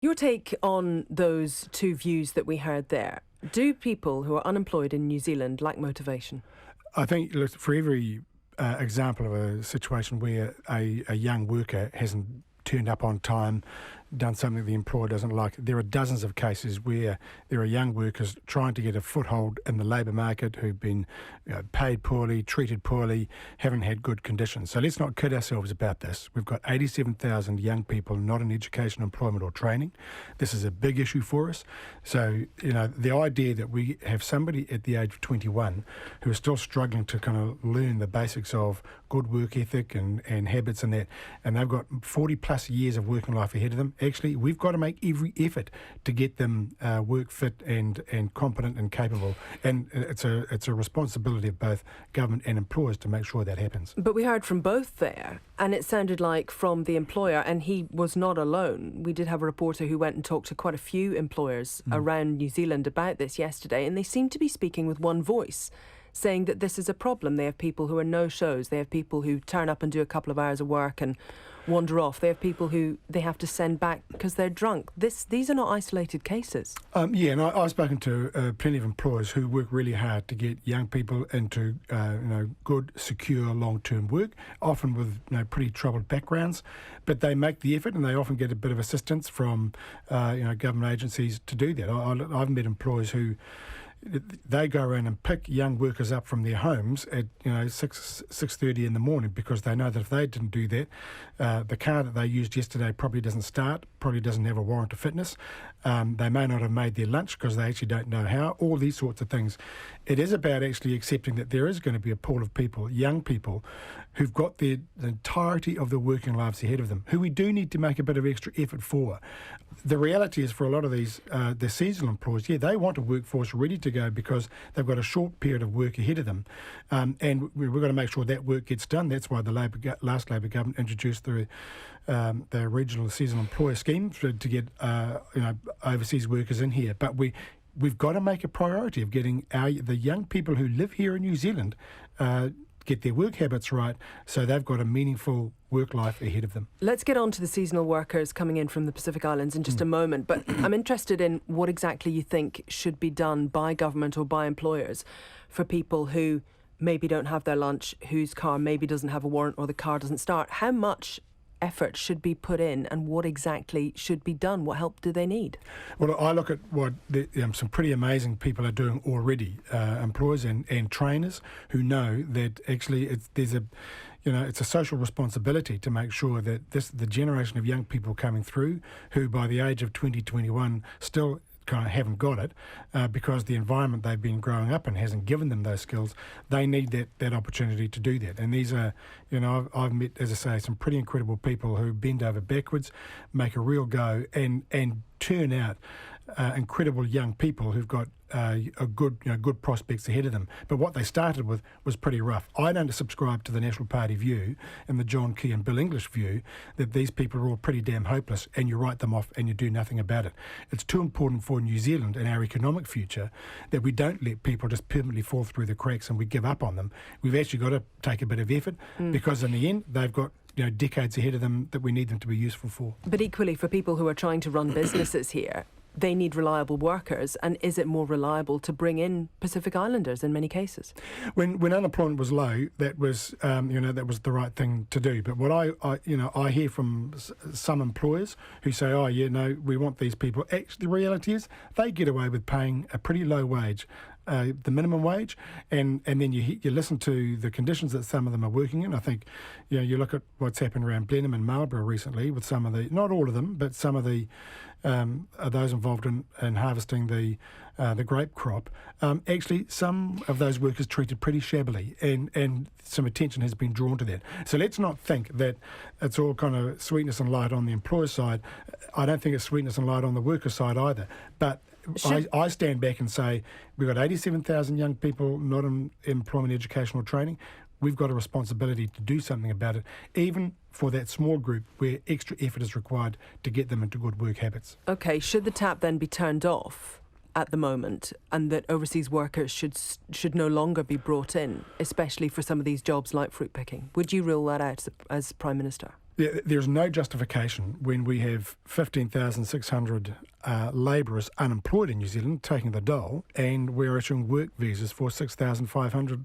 Your take on those two views that we heard there. Do people who are unemployed in New Zealand lack motivation? I think for every example of a situation where a young worker hasn't turned up on time, done something the employer doesn't like, there are dozens of cases where there are young workers trying to get a foothold in the labour market who've been paid poorly, treated poorly, haven't had good conditions. So let's not kid ourselves about this. We've got 87,000 young people not in education, employment or training. This is a big issue for us. So, the idea that we have somebody at the age of 21 who is still struggling to kind of learn the basics of good work ethic and habits and that, and they've got 40 plus years of working life ahead of them, actually, we've got to make every effort to get them work fit and competent and capable. And it's a responsibility of both government and employers to make sure that happens. But we heard from both there, and it sounded like from the employer, and he was not alone. We did have a reporter who went and talked to quite a few employers around New Zealand about this yesterday, and they seem to be speaking with one voice, saying that this is a problem. They have people who are no-shows. They have people who turn up and do a couple of hours of work and wander off. They have people who they have to send back because they're drunk. These are not isolated cases. And I've spoken to plenty of employers who work really hard to get young people into good, secure, long-term work, often with pretty troubled backgrounds, but they make the effort and they often get a bit of assistance from government agencies to do that. I've met employers who they go around and pick young workers up from their homes at 6:30 in the morning, because they know that if they didn't do that, the car that they used yesterday probably doesn't start, probably doesn't have a warrant of fitness. They may not have made their lunch because they actually don't know how. All these sorts of things. It is about actually accepting that there is going to be a pool of people, young people, who've got the entirety of their working lives ahead of them, who we do need to make a bit of extra effort for. The reality is, for a lot of these the seasonal employers, they want a workforce ready to go because they've got a short period of work ahead of them, and we've got to make sure that work gets done. That's why the last Labor government introduced the regional seasonal employer scheme to get overseas workers in here. But we've got to make a priority of getting the young people who live here in New Zealand get their work habits right, so they've got a meaningful work life ahead of them. Let's get on to the seasonal workers coming in from the Pacific Islands in just a moment, but I'm interested in what exactly you think should be done by government or by employers for people who maybe don't have their lunch, whose car maybe doesn't have a warrant or the car doesn't start. How much effort should be put in, and what exactly should be done? What help do they need? Well, I look at what some pretty amazing people are doing already, employers and trainers who know that actually it's a social responsibility to make sure that the generation of young people coming through who by the age of 2021 still kind of haven't got it because the environment they've been growing up in hasn't given them those skills. They need that opportunity to do that. And these are, I've met, as I say, some pretty incredible people who bend over backwards, make a real go and turn out incredible young people who've got good prospects ahead of them. But what they started with was pretty rough. I don't subscribe to the National Party view and the John Key and Bill English view that these people are all pretty damn hopeless and you write them off and you do nothing about it. It's too important for New Zealand and our economic future that we don't let people just permanently fall through the cracks and we give up on them. We've actually got to take a bit of effort because in the end they've got decades ahead of them that we need them to be useful for. But equally, for people who are trying to run businesses here, they need reliable workers, and is it more reliable to bring in Pacific Islanders in many cases? When unemployment was low, that was that was the right thing to do. But what I hear from some employers who say, we want these people. Actually, the reality is they get away with paying a pretty low wage. The minimum wage, and then you listen to the conditions that some of them are working in. I think you look at what's happened around Blenheim and Marlborough recently with some of the, not all of them, but some of the those involved in harvesting the grape crop. Actually, some of those workers treated pretty shabbily, and some attention has been drawn to that. So let's not think that it's all kind of sweetness and light on the employer side. I don't think it's sweetness and light on the worker side either. But I stand back and say we've got 87,000 young people not in employment, educational training. We've got a responsibility to do something about it, even for that small group where extra effort is required to get them into good work habits. OK, should the tap then be turned off at the moment, and that overseas workers should no longer be brought in, especially for some of these jobs like fruit picking? Would you rule that out as Prime Minister? There's no justification when we have 15,600 labourers unemployed in New Zealand taking the dole, and we're issuing work visas for 6,500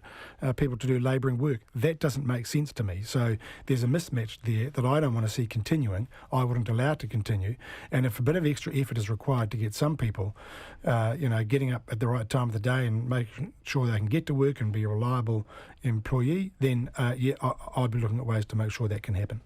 people to do labouring work. That doesn't make sense to me. So there's a mismatch there that I don't want to see continuing. I wouldn't allow it to continue. And if a bit of extra effort is required to get some people, getting up at the right time of the day and making sure they can get to work and be a reliable employee, then I'd be looking at ways to make sure that can happen.